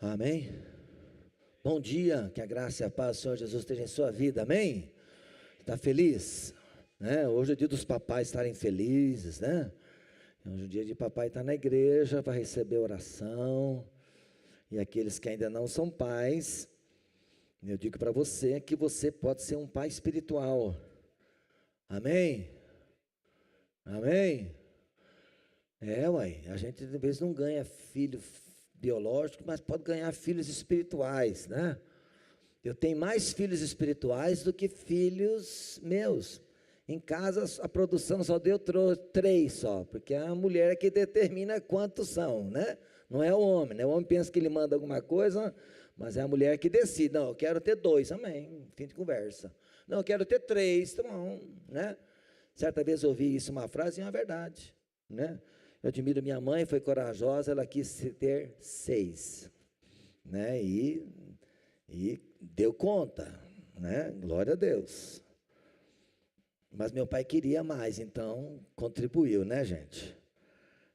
Amém? Bom dia, que a graça e a paz do Senhor Jesus esteja em sua vida, amém? Está feliz? Né? Hoje é dia dos papais estarem felizes, né? Hoje é o dia de papai estar na igreja para receber oração. E aqueles que ainda não são pais, eu digo para você que você pode ser um pai espiritual, amém? Amém? Uai, a gente às vezes não ganha filho biológico, mas pode ganhar filhos espirituais, né? Eu tenho mais filhos espirituais do que filhos meus. Em casa a produção só deu 3 só, porque a mulher é que determina quantos são, né? Não é o homem, né? O homem pensa que ele manda alguma coisa, mas é a mulher que decide. Não, eu quero ter 2, amém, fim de conversa. Não, eu quero ter 3, tá bom, né? Certa vez eu ouvi isso, uma frase, e é uma verdade, né? Eu admiro minha mãe, foi corajosa, ela quis ter 6, né? E deu conta, né? Glória a Deus. Mas meu pai queria mais, então contribuiu, né, gente?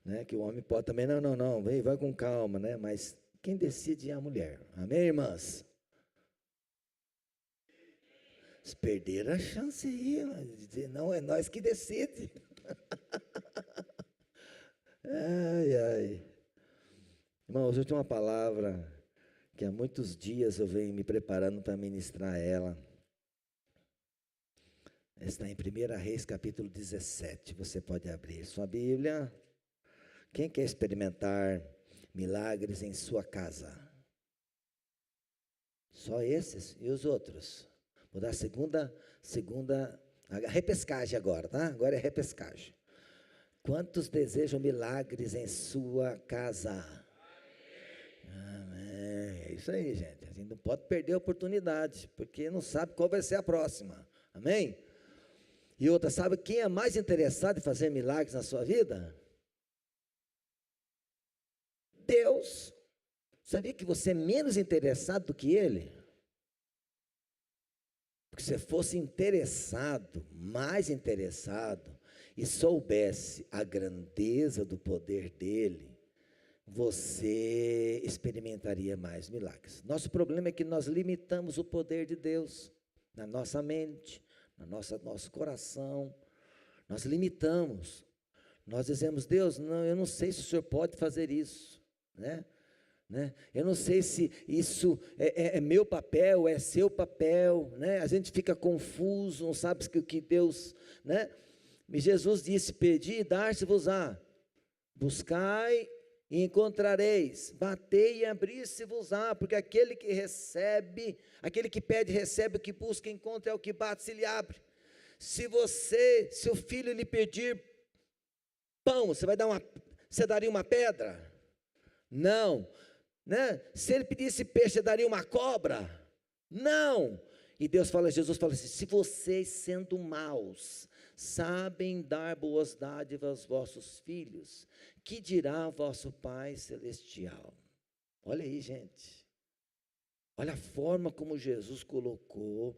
Né? Que o homem pode também, não, vai com calma, né? Mas quem decide é a mulher, amém, irmãs? Se perder a chance aí, de dizer, não, é nós que decide. Ai, ai. Irmãos, eu tenho uma palavra que há muitos dias eu venho me preparando para ministrar ela. Está em 1 Reis, capítulo 17. Você pode abrir sua Bíblia. Quem quer experimentar milagres em sua casa? Só esses e os outros. Vou dar a repescagem agora, tá? Agora é repescagem. Quantos desejam milagres em sua casa? Amém. É isso aí, gente. A gente não pode perder a oportunidade, porque não sabe qual vai ser a próxima. Amém? E outra, sabe quem é mais interessado em fazer milagres na sua vida? Deus. Sabia que você é menos interessado do que Ele? Porque se fosse interessado, mais interessado, e soubesse a grandeza do poder dEle, você experimentaria mais milagres. Nosso problema é que nós limitamos o poder de Deus na nossa mente, nosso coração. Nós limitamos. Nós dizemos, Deus, não, eu não sei se o Senhor pode fazer isso, né? Eu não sei se isso é meu papel, é seu papel, né? A gente fica confuso, não sabe o que Deus, né? E Jesus disse, pedi e dar-se-vos-á, buscai e encontrareis, batei e abrir-se-vos-á, porque aquele que recebe, aquele que pede recebe, o que busca encontra, é o que bate se lhe abre. Se o filho lhe pedir pão, você daria uma pedra? Não, né? Se ele pedisse peixe, você daria uma cobra? Não. E Jesus fala assim, se vocês sendo maus, sabem dar boas dádivas aos vossos filhos, que dirá vosso Pai Celestial? Olha aí, gente, olha a forma como Jesus colocou,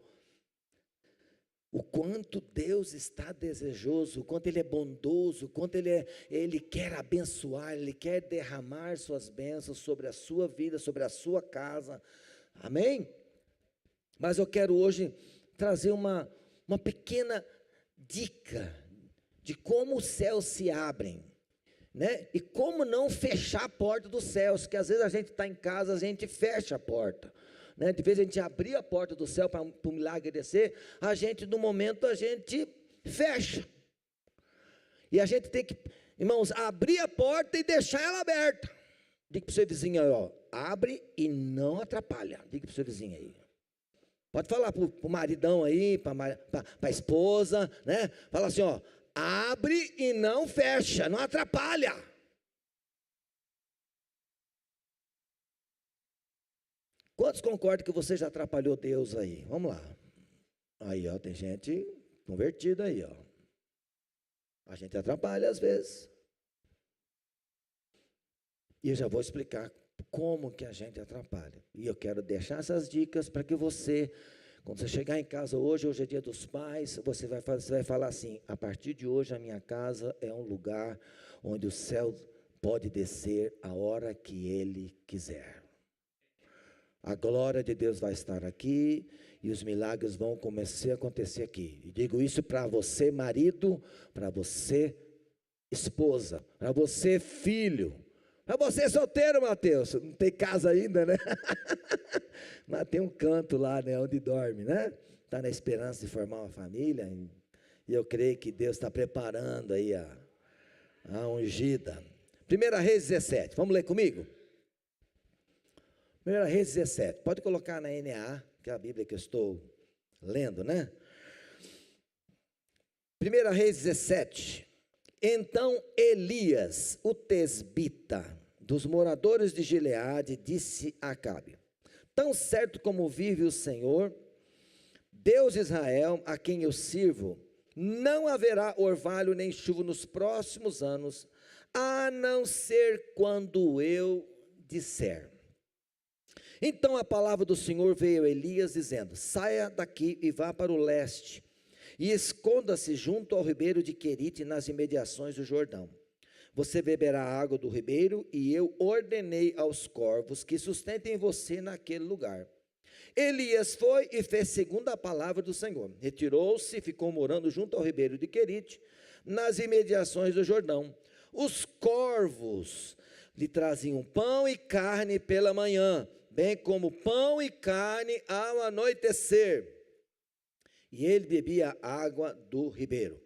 o quanto Deus está desejoso, o quanto Ele é bondoso, o quanto Ele quer abençoar, Ele quer derramar suas bênçãos sobre a sua vida, sobre a sua casa, amém? Mas eu quero hoje trazer uma pequena dica de como os céus se abrem, né? E como não fechar a porta dos céus, que às vezes a gente está em casa, a gente fecha a porta, né? De vez a gente abrir a porta do céu para o milagre descer, no momento a gente fecha, e a gente tem que, irmãos, abrir a porta e deixar ela aberta. Diga para o seu vizinho aí, ó, abre e não atrapalha. Diga para o seu vizinho aí. Pode falar para o maridão aí, para a esposa, né? Fala assim, ó, abre e não fecha, não atrapalha. Quantos concordam que você já atrapalhou Deus aí? Vamos lá. Aí, ó, tem gente convertida aí, ó. A gente atrapalha às vezes. E eu já vou explicar como que a gente atrapalha. E eu quero deixar essas dicas para que você, quando você chegar em casa hoje é dia dos pais, você vai falar assim, a partir de hoje a minha casa é um lugar onde o céu pode descer a hora que Ele quiser. A glória de Deus vai estar aqui e os milagres vão começar a acontecer aqui. E digo isso para você, marido, para você, esposa, para você, filho, para você, solteiro, Mateus. Não tem casa ainda, né? Mas tem um canto lá, né, onde dorme, né? Está na esperança de formar uma família. E eu creio que Deus está preparando aí a ungida. 1 Reis 17, vamos ler comigo? 1 Reis 17, pode colocar na NA, que é a Bíblia que eu estou lendo, né? 1 Reis 17, então Elias, o tesbita, dos moradores de Gileade, disse a Acabe: tão certo como vive o Senhor, Deus de Israel, a quem eu sirvo, não haverá orvalho nem chuva nos próximos anos, a não ser quando eu disser. Então a palavra do Senhor veio a Elias dizendo: saia daqui e vá para o leste, e esconda-se junto ao ribeiro de Querite, nas imediações do Jordão. Você beberá a água do ribeiro, e eu ordenei aos corvos que sustentem você naquele lugar. Elias foi e fez segundo a palavra do Senhor. Retirou-se e ficou morando junto ao ribeiro de Querite, nas imediações do Jordão. Os corvos lhe traziam pão e carne pela manhã, bem como pão e carne ao anoitecer. E ele bebia água do ribeiro.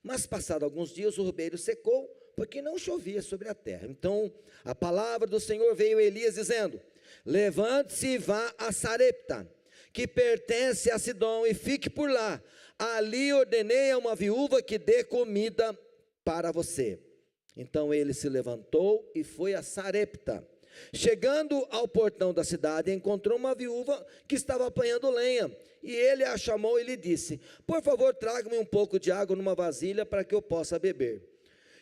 Mas passado alguns dias o ribeiro secou, porque não chovia sobre a terra. Então a palavra do Senhor veio a Elias dizendo: levante-se e vá a Sarepta, que pertence a Sidom, e fique por lá. Ali ordenei a uma viúva que dê comida para você. Então ele se levantou e foi a Sarepta. Chegando ao portão da cidade, encontrou uma viúva que estava apanhando lenha, e ele a chamou e lhe disse: por favor, traga-me um pouco de água numa vasilha para que eu possa beber.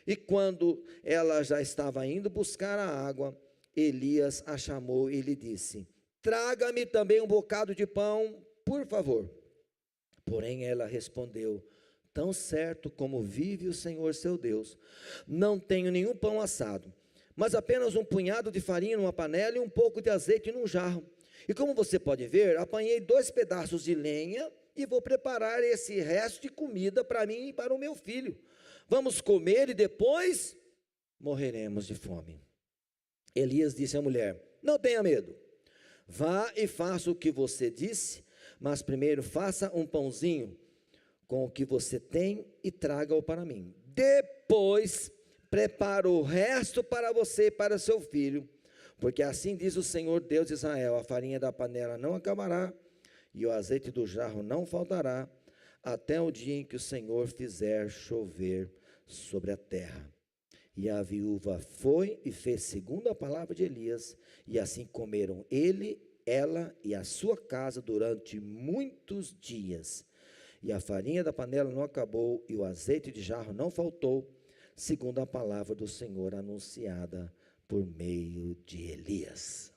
E quando ela já estava indo buscar a água, Elias a chamou e lhe disse: traga-me também um bocado de pão, por favor. Porém ela respondeu: tão certo como vive o Senhor seu Deus, não tenho nenhum pão assado, mas apenas um punhado de farinha numa panela e um pouco de azeite num jarro. E como você pode ver, apanhei 2 pedaços de lenha e vou preparar esse resto de comida para mim e para o meu filho. Vamos comer e depois morreremos de fome. Elias disse à mulher: não tenha medo, vá e faça o que você disse, mas primeiro faça um pãozinho com o que você tem e traga-o para mim. Depois prepara o resto para você e para seu filho, porque assim diz o Senhor Deus de Israel: a farinha da panela não acabará e o azeite do jarro não faltará, até o dia em que o Senhor fizer chover sobre a terra. E a viúva foi e fez segundo a palavra de Elias, e assim comeram ele, ela e a sua casa durante muitos dias. E a farinha da panela não acabou e o azeite de jarro não faltou, segundo a palavra do Senhor anunciada por meio de Elias.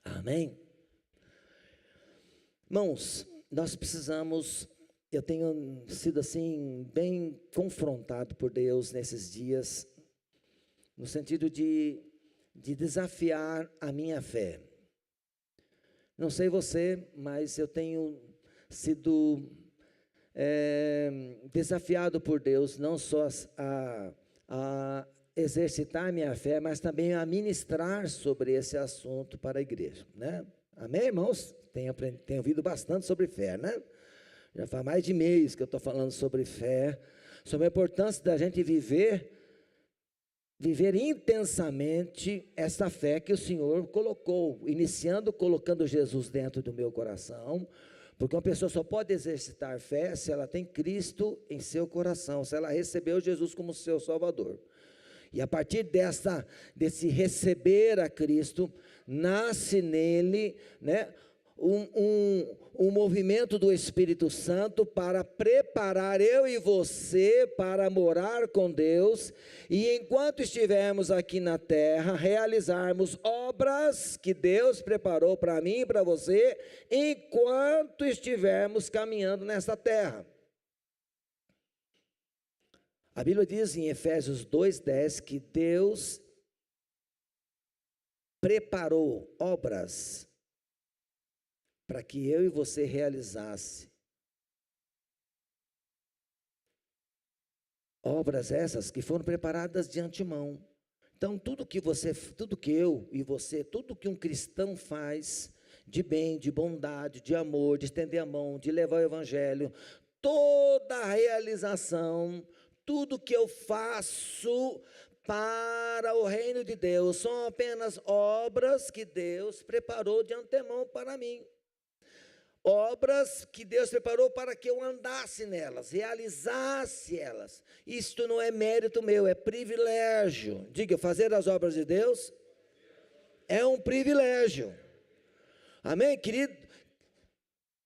Amém? Irmãos, nós precisamos, eu tenho sido assim, bem confrontado por Deus nesses dias, no sentido de desafiar a minha fé. Não sei você, mas eu tenho sido desafiado por Deus, não só a exercitar a minha fé, mas também a ministrar sobre esse assunto para a igreja, né? Amém, irmãos? Tenho ouvido bastante sobre fé, né? Já faz mais de mês que eu estou falando sobre fé, sobre a importância da gente viver intensamente essa fé que o Senhor colocou, colocando Jesus dentro do meu coração, porque uma pessoa só pode exercitar fé se ela tem Cristo em seu coração, se ela recebeu Jesus como seu Salvador. E a partir desse receber a Cristo, nasce nele, né, um movimento do Espírito Santo para preparar eu e você para morar com Deus, e enquanto estivermos aqui na terra, realizarmos obras que Deus preparou para mim e para você, enquanto estivermos caminhando nessa terra. A Bíblia diz em Efésios 2:10 que Deus preparou obras para que eu e você realizasse obras essas que foram preparadas de antemão. Então, tudo que eu e você, tudo que um cristão faz de bem, de bondade, de amor, de estender a mão, de levar o evangelho, toda a realização, tudo que eu faço para o reino de Deus, são apenas obras que Deus preparou de antemão para mim. Obras que Deus preparou para que eu andasse nelas, realizasse elas. Isto não é mérito meu, é privilégio. Diga, fazer as obras de Deus é um privilégio. Amém, querido?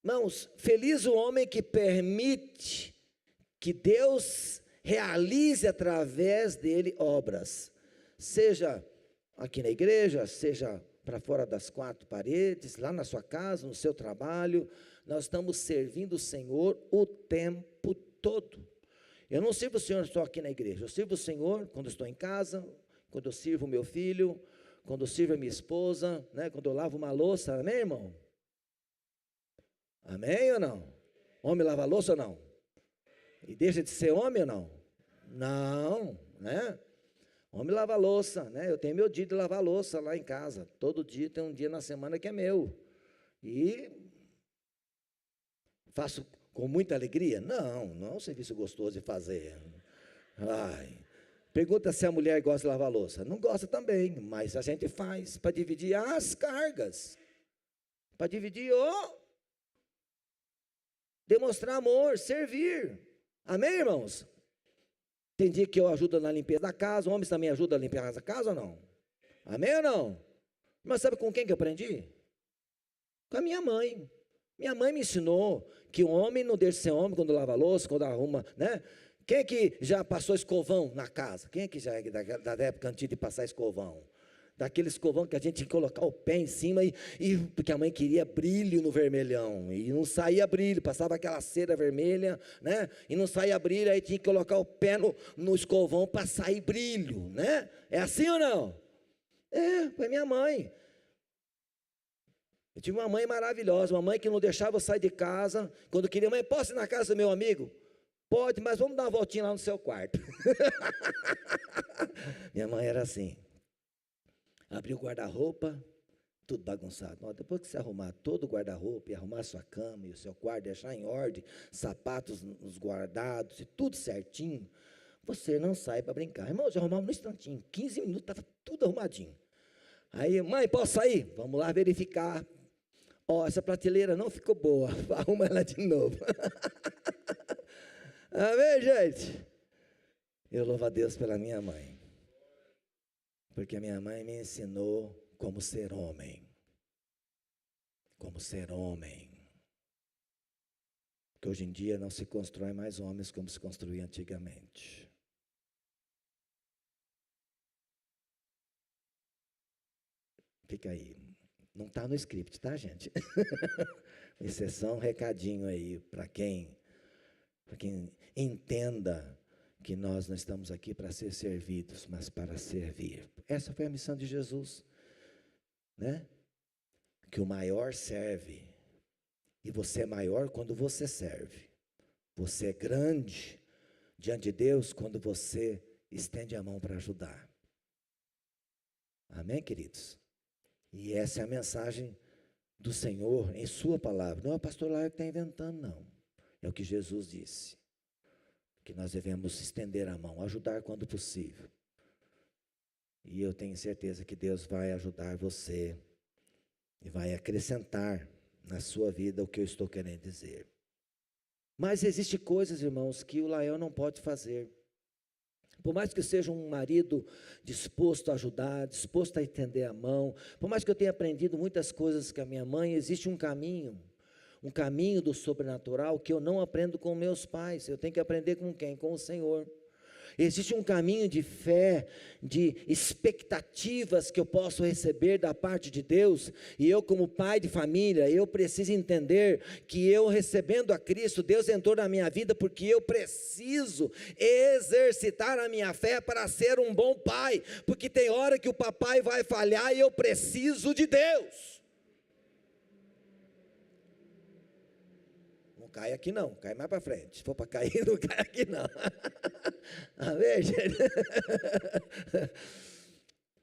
Irmãos, feliz o homem que permite que Deus realize através dele obras. Seja aqui na igreja, seja para fora das quatro paredes, lá na sua casa, no seu trabalho, nós estamos servindo o Senhor o tempo todo. Eu não sirvo o Senhor só aqui na igreja, eu sirvo o Senhor quando estou em casa, quando eu sirvo o meu filho, quando eu sirvo a minha esposa, né, quando eu lavo uma louça, amém, irmão? Amém ou não? Homem lava louça ou não? E deixa de ser homem ou não? Não, né? Homem lava louça, né? Eu tenho meu dia de lavar louça lá em casa. Todo dia tem um dia na semana que é meu. E faço com muita alegria? Não, não é um serviço gostoso de fazer. Ai, pergunta se a mulher gosta de lavar louça. Não gosta também, mas a gente faz para dividir as cargas. Para dividir demonstrar amor, servir. Amém, irmãos? Tem dia que eu ajudo na limpeza da casa, homens também ajudam a limpar a casa ou não? Amém ou não? Mas sabe com quem que eu aprendi? Com a minha mãe. Minha mãe me ensinou que o homem não deixa de ser homem quando lava a louça, quando arruma, né? Quem é que já passou escovão na casa? Quem é que já é da época antiga de passar escovão? Daquele escovão que a gente tinha que colocar o pé em cima, porque a mãe queria brilho no vermelhão, e não saía brilho, passava aquela cera vermelha, né? E não saía brilho, aí tinha que colocar o pé no escovão para sair brilho, né? É assim ou não? Foi minha mãe. Eu tive uma mãe maravilhosa, uma mãe que não deixava eu sair de casa. Quando eu queria, mãe, posso ir na casa do meu amigo? Pode, mas vamos dar uma voltinha lá no seu quarto. Minha mãe era assim. Abriu o guarda-roupa, tudo bagunçado. Depois que você arrumar todo o guarda-roupa, e arrumar a sua cama e o seu quarto, deixar em ordem, sapatos nos guardados, e tudo certinho, você não sai para brincar. Irmão, já arrumamos no instantinho, 15 minutos, estava tudo arrumadinho. Aí, mãe, posso sair? Vamos lá verificar. Essa prateleira não ficou boa, arruma ela de novo. Amém, gente? Eu louvo a Deus pela minha mãe. Porque a minha mãe me ensinou como ser homem. Como ser homem. Porque hoje em dia não se constrói mais homens como se construía antigamente. Fica aí. Não está no script, tá, gente? Exceção, recadinho aí para quem entenda que nós não estamos aqui para ser servidos, mas para servir. Essa foi a missão de Jesus, né? Que o maior serve, e você é maior quando você serve. Você é grande diante de Deus quando você estende a mão para ajudar. Amém, queridos? E essa é a mensagem do Senhor em sua palavra. Não é o pastor Laio que está inventando, não. É o que Jesus disse. Que nós devemos estender a mão, ajudar quando possível. E eu tenho certeza que Deus vai ajudar você e vai acrescentar na sua vida o que eu estou querendo dizer. Mas existem coisas, irmãos, que o Lael não pode fazer. Por mais que eu seja um marido disposto a ajudar, disposto a estender a mão, por mais que eu tenha aprendido muitas coisas com a minha mãe, existe um caminho do sobrenatural que eu não aprendo com meus pais. Eu tenho que aprender com quem? Com o Senhor. Existe um caminho de fé, de expectativas que eu posso receber da parte de Deus, e eu como pai de família, eu preciso entender que eu recebendo a Cristo, Deus entrou na minha vida porque eu preciso exercitar a minha fé para ser um bom pai, porque tem hora que o papai vai falhar e eu preciso de Deus. cai aqui não, cai mais para frente. Se for para cair, não cai aqui não. Amém, gente?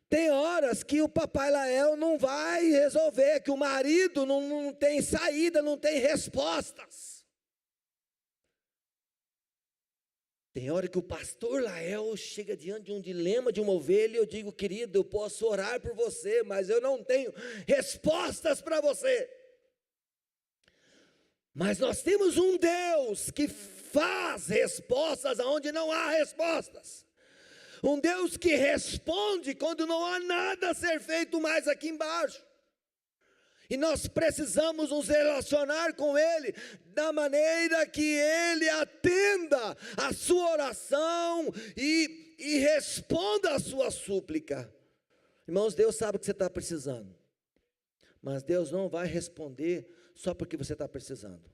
Tem horas que o Papai Lael não vai resolver, que o marido não tem saída, não tem respostas. Tem hora que o pastor Lael chega diante de um dilema de uma ovelha e eu digo, querido, eu posso orar por você, mas eu não tenho respostas para você. Mas nós temos um Deus que faz respostas onde não há respostas. Um Deus que responde quando não há nada a ser feito mais aqui embaixo. E nós precisamos nos relacionar com Ele da maneira que Ele atenda a sua oração e responda a sua súplica. Irmãos, Deus sabe o que você está precisando. Mas Deus não vai responder só porque você está precisando.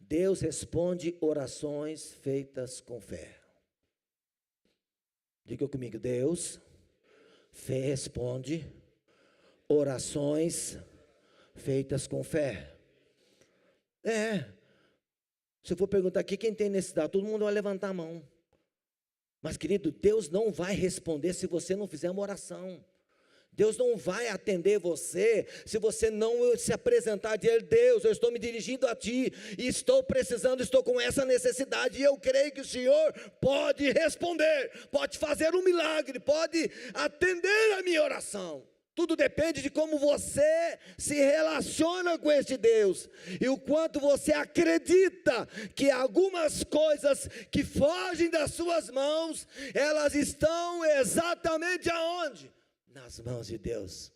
Deus responde orações feitas com fé. Diga comigo, Deus responde orações feitas com fé. Se eu for perguntar aqui, quem tem necessidade? Todo mundo vai levantar a mão. Mas querido, Deus não vai responder se você não fizer uma oração. Deus não vai atender você se você não se apresentar diante de Deus. Eu estou me dirigindo a ti e estou precisando, estou com essa necessidade e eu creio que o Senhor pode responder, pode fazer um milagre, pode atender a minha oração. Tudo depende de como você se relaciona com este Deus e o quanto você acredita que algumas coisas que fogem das suas mãos, elas estão exatamente aonde? Nas mãos de Deus,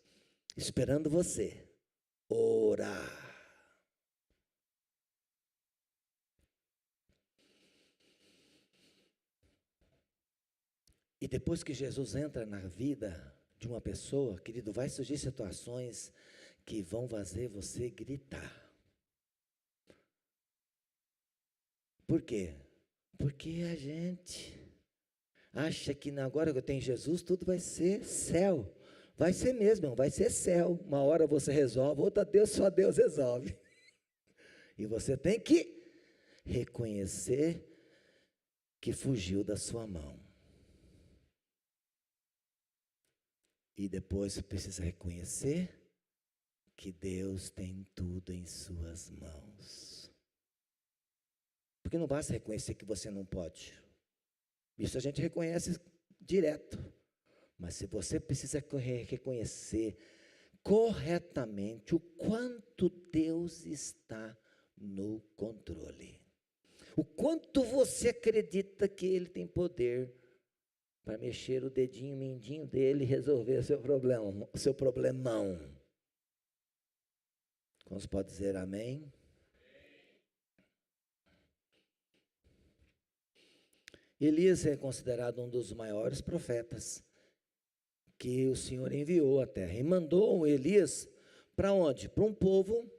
esperando você orar. E depois que Jesus entra na vida de uma pessoa, querido, vai surgir situações que vão fazer você gritar. Por quê? Porque a gente acha que agora que eu tenho Jesus, tudo vai ser céu. Vai ser mesmo, irmão, vai ser céu. Uma hora você resolve, outra só Deus resolve. E você tem que reconhecer que fugiu da sua mão. E depois você precisa reconhecer que Deus tem tudo em suas mãos. Porque não basta reconhecer que você não pode. Isso a gente reconhece direto. Mas se você precisa reconhecer corretamente o quanto Deus está no controle. O quanto você acredita que Ele tem poder para mexer o dedinho mindinho dele e resolver o seu problema, o seu problemão. Quantos pode dizer amém? Elias é considerado um dos maiores profetas que o Senhor enviou à terra. E mandou Elias para onde? Para um povo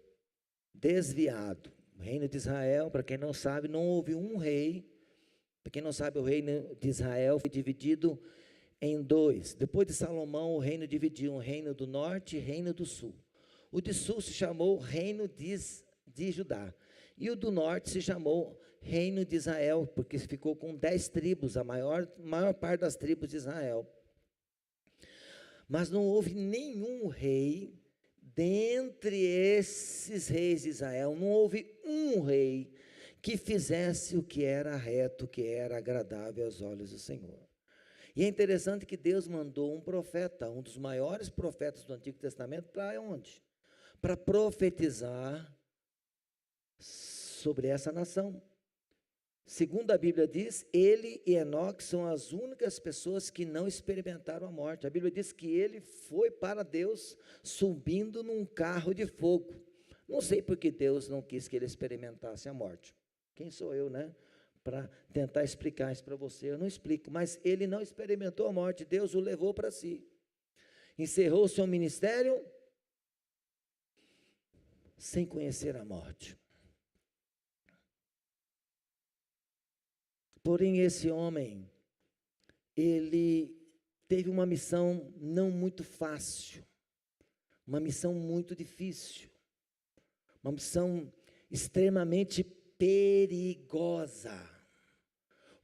desviado. O reino de Israel, para quem não sabe, não houve um rei. Para quem não sabe, o reino de Israel foi dividido em dois. Depois de Salomão, o reino dividiu um reino do norte e reino do sul. O de sul se chamou reino de Judá. E o do norte se chamou reino de Israel, porque ficou com 10 tribos, a maior parte das tribos de Israel. Mas não houve nenhum rei, dentre esses reis de Israel, não houve um rei que fizesse o que era reto, o que era agradável aos olhos do Senhor. E é interessante que Deus mandou um profeta, um dos maiores profetas do Antigo Testamento, para onde? Para profetizar sobre essa nação. Segundo a Bíblia diz, ele e Enoque são as únicas pessoas que não experimentaram a morte. A Bíblia diz que ele foi para Deus subindo num carro de fogo. Não sei porque Deus não quis que ele experimentasse a morte. Quem sou eu, né? Para tentar explicar isso para você. Eu não explico, mas ele não experimentou a morte. Deus o levou para si. Encerrou o seu ministério sem conhecer a morte. Porém, esse homem, ele teve uma missão não muito fácil, uma missão muito difícil, uma missão extremamente perigosa,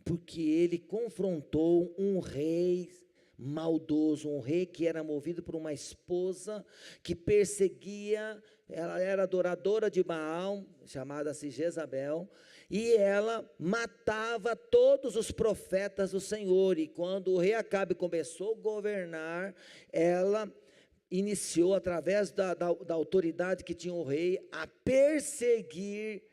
porque ele confrontou um rei maldoso, um rei que era movido por uma esposa que perseguia, ela era adoradora de Baal, chamada-se Jezabel, e ela matava todos os profetas do Senhor. E quando o rei Acabe começou a governar, ela iniciou, através da autoridade que tinha o rei, a perseguir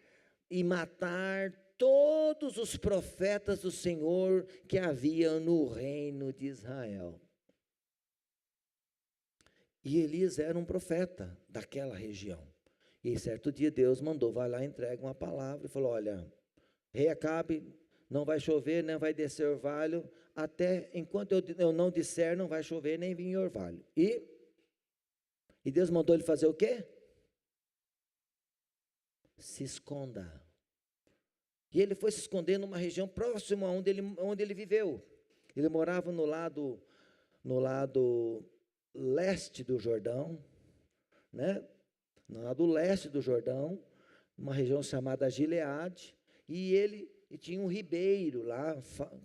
e matar todos os profetas do Senhor que havia no reino de Israel. E Elias era um profeta daquela região. E certo dia Deus mandou, vai lá, entrega uma palavra, e falou, olha, rei Acabe, não vai chover, nem vai descer orvalho, até enquanto eu não disser, não vai chover, nem vir orvalho. E Deus mandou ele fazer o quê? Se esconda. E ele foi se esconder numa região próxima onde ele viveu. Ele morava no lado leste do Jordão, né? No lado leste do Jordão, uma região chamada Gileade, e tinha um ribeiro lá,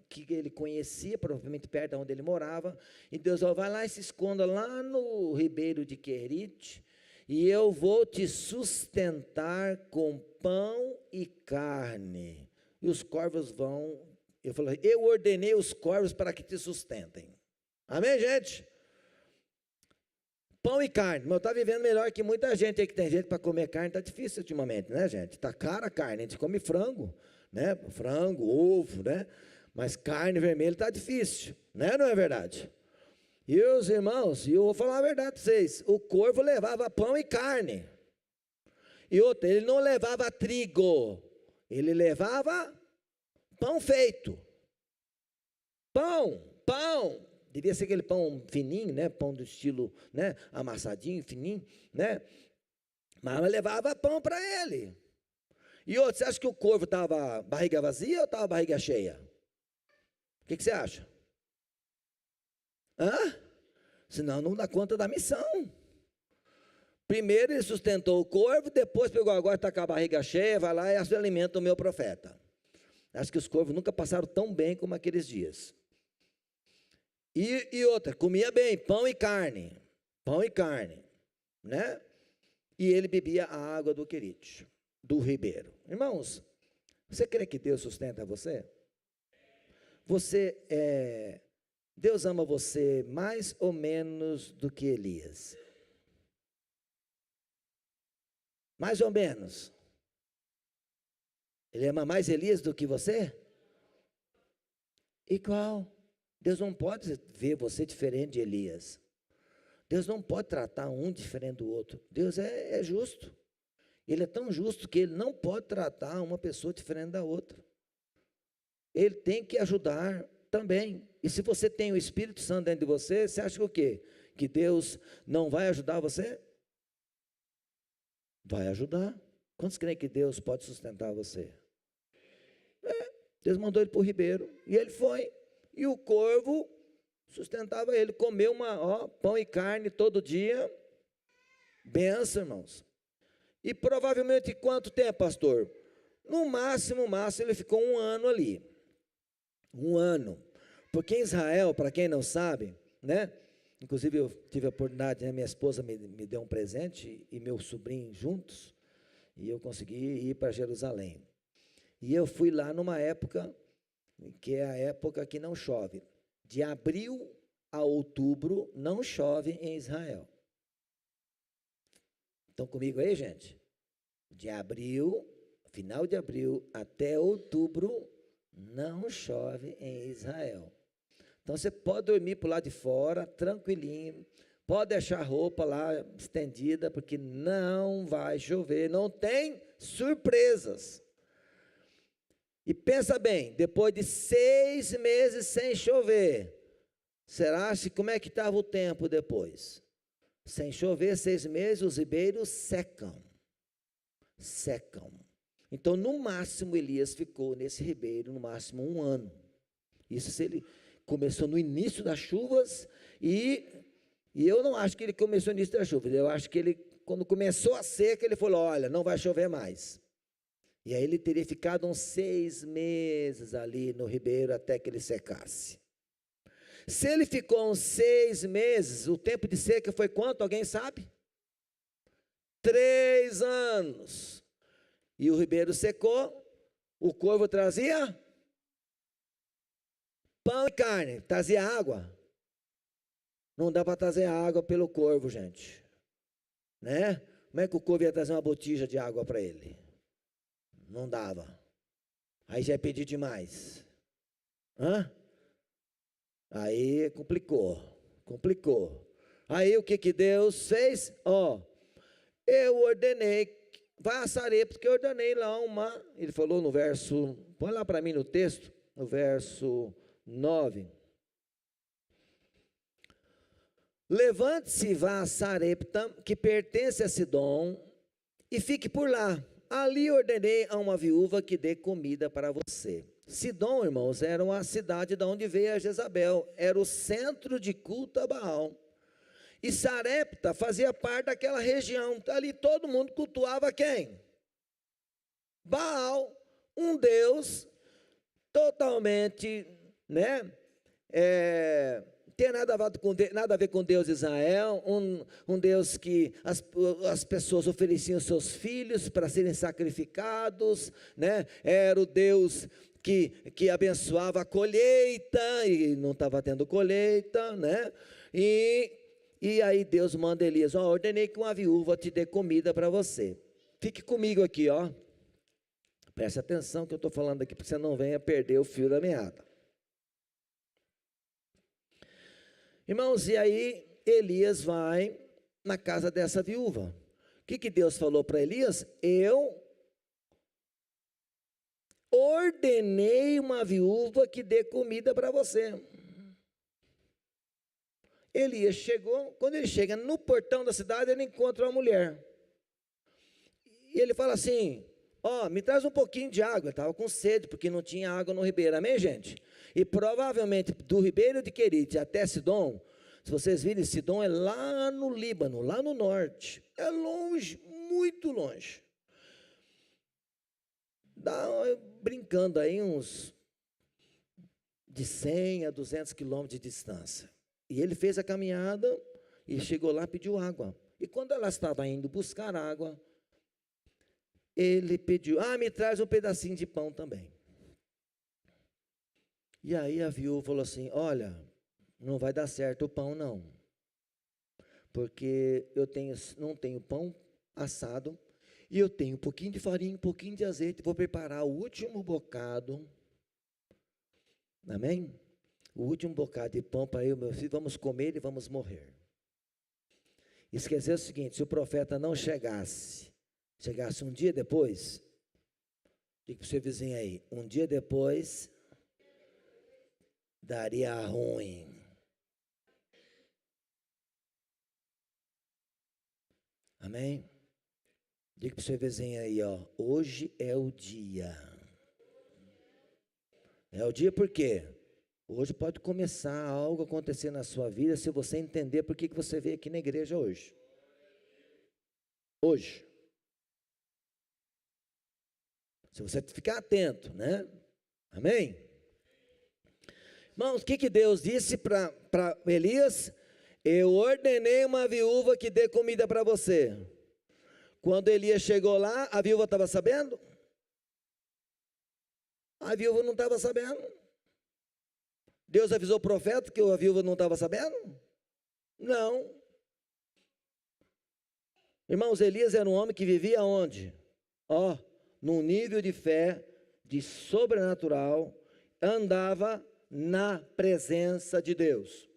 que ele conhecia, provavelmente perto de onde ele morava, e Deus falou, vai lá e se esconda lá no ribeiro de Querite, e eu vou te sustentar com pão e carne, e os corvos vão, eu ordenei os corvos para que te sustentem, amém, gente? Pão e carne, mas eu estou vivendo melhor que muita gente aí, que tem gente para comer carne, está difícil ultimamente, né, gente? Está cara a carne, a gente come frango, né? Frango, ovo, né? Mas carne vermelha está difícil, né? Não é verdade? E os irmãos, e eu vou falar a verdade para vocês, o corvo levava pão e carne, e outra, ele não levava trigo, ele levava pão feito, pão, devia ser aquele pão fininho, né? Pão do estilo, né? Amassadinho, fininho, né? Mas ela levava pão para ele. E outro, você acha que o corvo estava barriga vazia ou estava barriga cheia? O que você acha? Senão não dá conta da missão. Primeiro ele sustentou o corvo, depois pegou, agora está com a barriga cheia, vai lá e alimenta o meu profeta. Acho que os corvos nunca passaram tão bem como aqueles dias. E outra, comia bem, pão e carne, né? E ele bebia a água do Querite, do ribeiro. Irmãos, você crê que Deus sustenta você? Deus ama você mais ou menos do que Elias? Mais ou menos. Ele ama mais Elias do que você? Igual. Deus não pode ver você diferente de Elias. Deus não pode tratar um diferente do outro. Deus é justo. Ele é tão justo que ele não pode tratar uma pessoa diferente da outra. Ele tem que ajudar também. E se você tem o Espírito Santo dentro de você, você acha que o quê? Que Deus não vai ajudar você? Vai ajudar. Quantos creem que Deus pode sustentar você? Deus mandou ele para o ribeiro, e ele foi. E o corvo sustentava ele, comeu pão e carne todo dia. Benção, irmãos. E provavelmente quanto tempo, pastor? No máximo, ele ficou 1 ano ali. 1 ano. Porque em Israel, para quem não sabe, né? Inclusive eu tive a oportunidade, né, minha esposa me deu um presente, e meu sobrinho juntos, e eu consegui ir para Jerusalém. E eu fui lá numa época, que é a época que não chove. De abril a outubro, não chove em Israel. Estão comigo aí, gente? De abril, final de abril até outubro, não chove em Israel. Então você pode dormir por lá de fora, tranquilinho, pode deixar a roupa lá estendida, porque não vai chover, não tem surpresas. E pensa bem, depois de 6 meses sem chover, como é que estava o tempo depois? Sem chover 6 meses, os ribeiros secam. Então, no máximo, Elias ficou nesse ribeiro, no máximo 1 ano. Isso se ele começou no início das chuvas, e eu não acho que ele começou no início das chuvas, eu acho que ele, quando começou a seca, ele falou, olha, não vai chover mais. E aí ele teria ficado uns 6 meses ali no ribeiro até que ele secasse. Se ele ficou uns 6 meses, o tempo de seca foi quanto? Alguém sabe? 3 anos. E o ribeiro secou, o corvo trazia pão e carne, trazia água. Não dá para trazer água pelo corvo, gente. Né? Como é que o corvo ia trazer uma botija de água para ele? Não dava. Aí já é pedir demais. Aí complicou. Aí o que Deus fez? Eu ordenei, vai a Sarepta, que eu ordenei lá ele falou no verso, põe lá para mim no texto, no verso 9. Levante-se e vá a Sarepta, que pertence a Sidom, e fique por lá. Ali ordenei a uma viúva que dê comida para você. Sidom, irmãos, era uma cidade de onde veio a Jezabel, era o centro de culto a Baal. E Sarepta fazia parte daquela região, ali todo mundo cultuava quem? Baal, um deus totalmente, né, tem nada a ver com Deus de Israel, um Deus que as pessoas ofereciam seus filhos para serem sacrificados, né? Era o Deus que abençoava a colheita, e não estava tendo colheita, né? E aí Deus manda Elias, ordenei que uma viúva te dê comida para você. Fique comigo aqui, preste atenção que eu estou falando aqui, para que você não venha perder o fio da meada. Irmãos, e aí Elias vai na casa dessa viúva. O que Deus falou para Elias? Eu ordenei uma viúva que dê comida para você. Elias chegou, quando ele chega no portão da cidade, ele encontra uma mulher. E ele fala assim, me traz um pouquinho de água. Ele estava com sede, porque não tinha água no ribeiro, amém, gente? E provavelmente do ribeiro de Querite até Sidom, se vocês virem, Sidom é lá no Líbano, lá no norte. É longe, muito longe. Dá, brincando aí, uns de 100 a 200 quilômetros de distância. E ele fez a caminhada e chegou lá e pediu água. E quando ela estava indo buscar água, ele pediu, me traz um pedacinho de pão também. E aí a viúva falou assim, olha, não vai dar certo o pão não, porque eu não tenho pão assado, e eu tenho um pouquinho de farinha, um pouquinho de azeite, vou preparar o último bocado, amém? O último bocado de pão para eu e meu filho, vamos comer e vamos morrer. Isso quer dizer o seguinte, se o profeta não chegasse um dia depois, diga para o seu vizinho aí, um dia depois, daria ruim. Amém? Diga para o seu vizinho aí, hoje é o dia. É o dia por quê? Hoje pode começar algo a acontecer na sua vida, se você entender por que você veio aqui na igreja hoje. Hoje. Se você ficar atento, né? Amém? Irmãos, o que Deus disse para Elias? Eu ordenei uma viúva que dê comida para você. Quando Elias chegou lá, a viúva estava sabendo? A viúva não estava sabendo. Deus avisou o profeta que a viúva não estava sabendo? Não. Irmãos, Elias era um homem que vivia onde? Num nível de fé, de sobrenatural, andava na presença de Deus.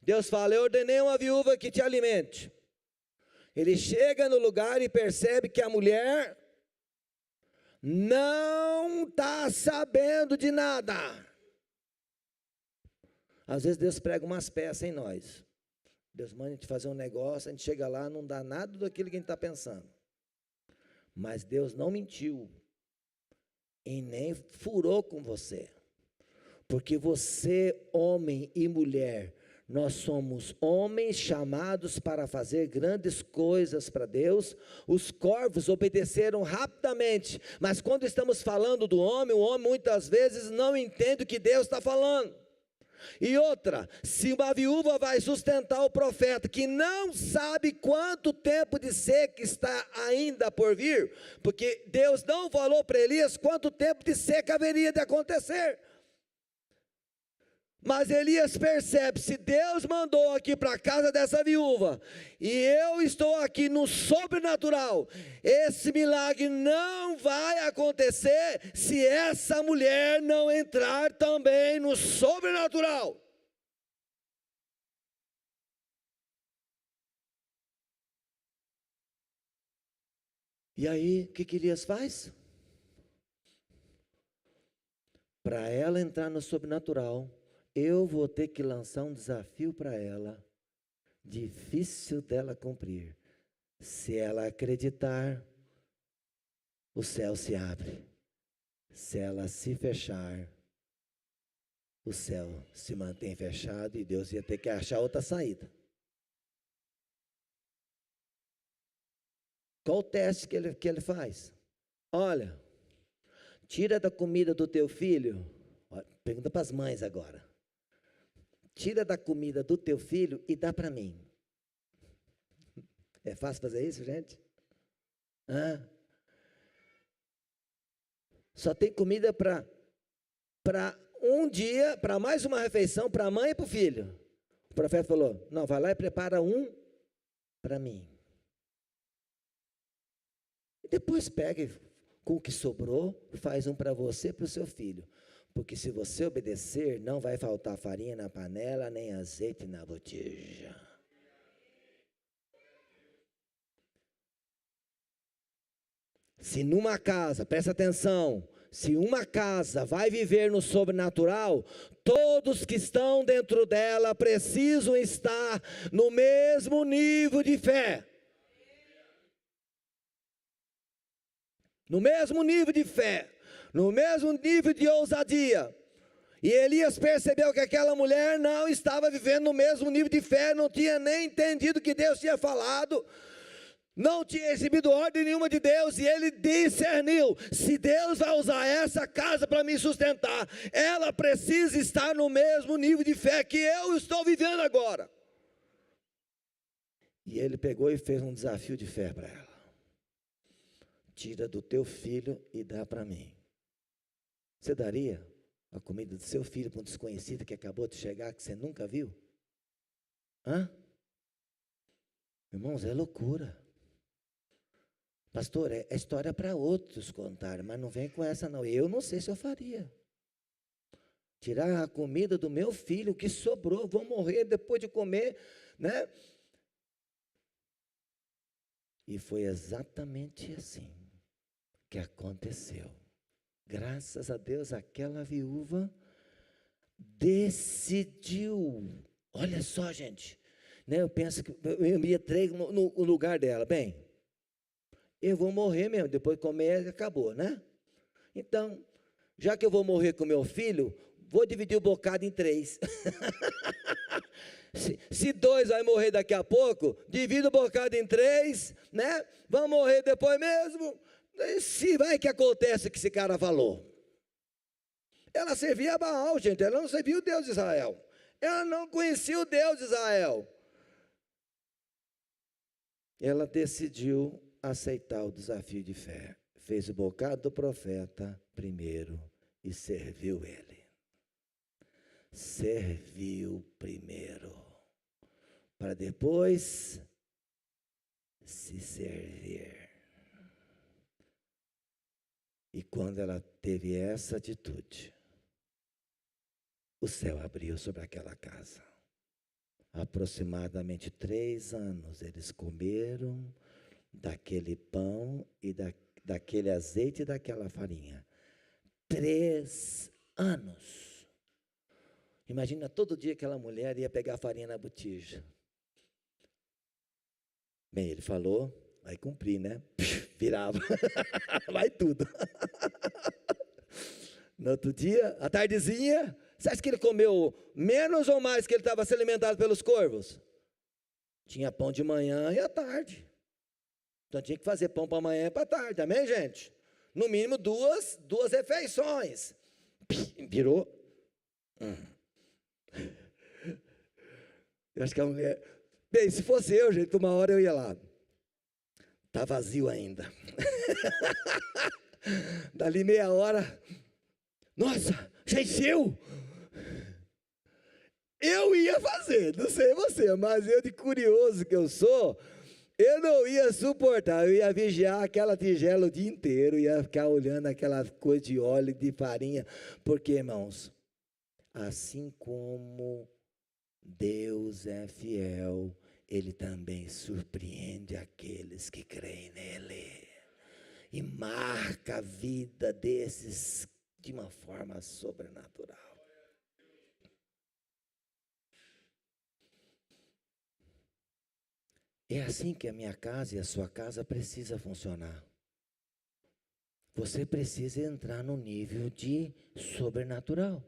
Deus fala, eu ordenei uma viúva que te alimente. Ele chega no lugar e percebe que a mulher não está sabendo de nada. Às vezes Deus prega umas peças em nós. Deus manda a gente fazer um negócio, a gente chega lá, não dá nada daquilo que a gente está pensando. Mas Deus não mentiu e nem furou com você. Porque você, homem e mulher, Nós somos homens chamados para fazer grandes coisas para Deus. Os corvos obedeceram rapidamente, mas quando estamos falando do homem, o homem muitas vezes não entende o que Deus está falando. E outra, se uma viúva vai sustentar o profeta, que não sabe quanto tempo de seca está ainda por vir, porque Deus não falou para Elias quanto tempo de seca haveria de acontecer. Mas Elias percebe, se Deus mandou aqui para a casa dessa viúva, e eu estou aqui no sobrenatural, esse milagre não vai acontecer, se essa mulher não entrar também no sobrenatural. E aí, o que Elias faz? Para ela entrar no sobrenatural, eu vou ter que lançar um desafio para ela, difícil dela cumprir. Se ela acreditar, o céu se abre. Se ela se fechar, o céu se mantém fechado e Deus ia ter que achar outra saída. Qual o teste que ele faz? Olha, tira da comida do teu filho, pergunta para as mães agora. Tira da comida do teu filho e dá para mim. É fácil fazer isso, gente? Só tem comida para um dia, para mais uma refeição, para a mãe e para o filho. O profeta falou, não, vai lá e prepara um para mim. E depois pega com o que sobrou, faz um para você e para o seu filho. Porque se você obedecer, não vai faltar farinha na panela, nem azeite na botija. Se numa casa, presta atenção, se uma casa vai viver no sobrenatural, todos que estão dentro dela precisam estar no mesmo nível de fé. No mesmo nível de fé. No mesmo nível de ousadia. E Elias percebeu que aquela mulher não estava vivendo no mesmo nível de fé, não tinha nem entendido o que Deus tinha falado, não tinha recebido ordem nenhuma de Deus, e ele discerniu, se Deus vai usar essa casa para me sustentar, ela precisa estar no mesmo nível de fé que eu estou vivendo agora. E ele pegou e fez um desafio de fé para ela. Tira do teu filho e dá para mim. Você daria a comida do seu filho para um desconhecido que acabou de chegar, que você nunca viu? Irmãos, é loucura. Pastor, é história para outros contar, mas não vem com essa não. Eu não sei se eu faria. Tirar a comida do meu filho, o que sobrou, vou morrer depois de comer, né? E foi exatamente assim que aconteceu. Graças a Deus, aquela viúva decidiu. Olha só, gente, né? Eu penso que eu me entrego no lugar dela. Bem, eu vou morrer mesmo, depois de comer, acabou, né? Então, já que eu vou morrer com meu filho, vou dividir o bocado em 3. Se 2 vai morrer daqui a pouco, divide o bocado em 3, né? Vão morrer depois mesmo. Se vai que acontece que esse cara falou. Ela servia a Baal, gente, ela não servia o Deus de Israel. Ela não conhecia o Deus de Israel. Ela decidiu aceitar o desafio de fé. Fez o bocado do profeta primeiro e serviu ele. Serviu primeiro, para depois se servir. E quando ela teve essa atitude, o céu abriu sobre aquela casa. Aproximadamente 3 anos eles comeram daquele pão e daquele azeite e daquela farinha. 3 anos. Imagina todo dia aquela mulher ia pegar farinha na botija. Bem, ele falou, vai cumprir, né? Virava, vai tudo. No outro dia, à tardezinha, Você acha que ele comeu menos ou mais que ele estava se alimentado pelos corvos? Tinha pão de manhã e à tarde. Então tinha que fazer pão para amanhã e para tarde, amém, gente? No mínimo duas refeições. Virou. Eu acho que a mulher... Bem, se fosse eu, gente, uma hora eu ia lá. Está vazio ainda. Dali meia hora, nossa, já encheu. Eu ia fazer, não sei você, mas eu de curioso que eu sou, eu não ia suportar, eu ia vigiar aquela tigela o dia inteiro, ia ficar olhando aquela coisa de óleo, de farinha, porque, irmãos, assim como Deus é fiel, Ele também surpreende aqueles que creem nele, e marca a vida desses de uma forma sobrenatural. É assim que a minha casa e a sua casa precisa funcionar. Você precisa entrar no nível de sobrenatural.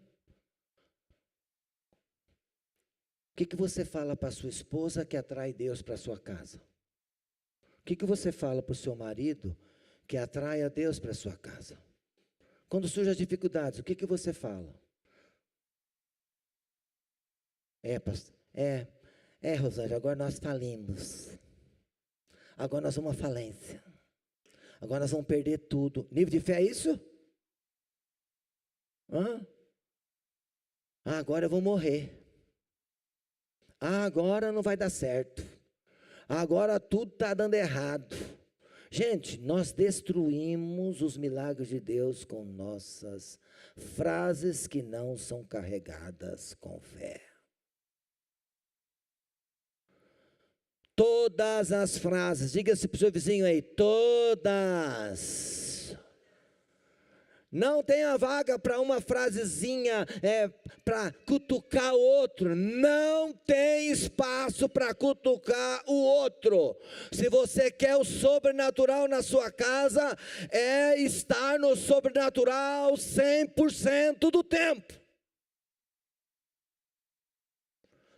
O que você fala para sua esposa que atrai Deus para sua casa? O que você fala para o seu marido que atrai a Deus para sua casa? Quando surgem as dificuldades, o que você fala? Pastor, Rosângela, agora nós falimos. Agora nós vamos à falência. Agora nós vamos perder tudo. Nível de fé é isso? Agora eu vou morrer. Agora não vai dar certo. Agora tudo está dando errado. Gente, nós destruímos os milagres de Deus com nossas frases que não são carregadas com fé. Todas as frases, diga-se para o seu vizinho aí, todas. Não tenha vaga para uma frasezinha, para cutucar o outro. Não tem espaço para cutucar o outro. Se você quer o sobrenatural na sua casa, é estar no sobrenatural 100% do tempo.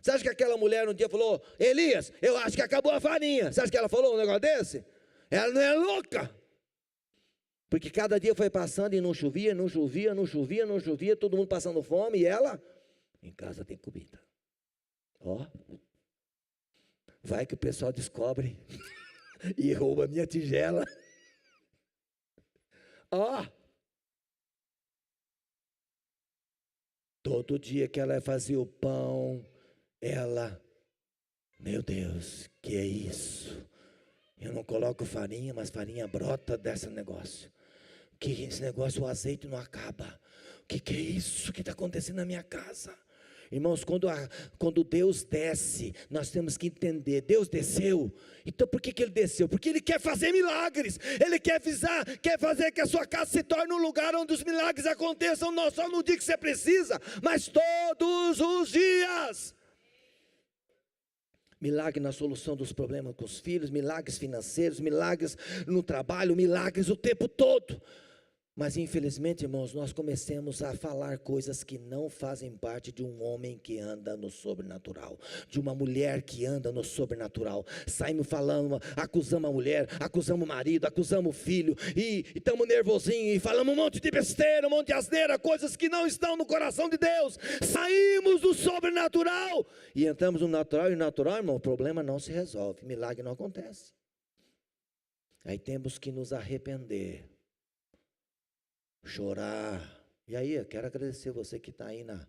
Você acha que aquela mulher um dia falou, Elias, eu acho que acabou a farinha. Você acha que ela falou um negócio desse? Ela não é louca. Porque cada dia foi passando e não chovia, todo mundo passando fome, e ela, em casa tem comida. Vai que o pessoal descobre e rouba a minha tigela. Todo dia que ela fazia o pão, meu Deus, que é isso? Eu não coloco farinha, mas farinha brota desse negócio. Que esse negócio, o azeite não acaba. O que é isso que está acontecendo na minha casa? Irmãos, quando Deus desce, nós temos que entender, Deus desceu. Então por que Ele desceu? Porque Ele quer fazer milagres. Ele quer fazer que a sua casa se torne um lugar onde os milagres aconteçam, não só no dia que você precisa, mas todos os dias. Milagre na solução dos problemas com os filhos, milagres financeiros, milagres no trabalho, milagres o tempo todo. Mas infelizmente, irmãos, nós começamos a falar coisas que não fazem parte de um homem que anda no sobrenatural, de uma mulher que anda no sobrenatural. Saímos falando, acusamos a mulher, acusamos o marido, acusamos o filho, e estamos nervosinhos, e falamos um monte de besteira, um monte de asneira, coisas que não estão no coração de Deus. Saímos do sobrenatural e entramos no natural, e no natural, irmão, o problema não se resolve, milagre não acontece. Aí temos que nos arrepender, chorar. E aí, eu quero agradecer você que está aí na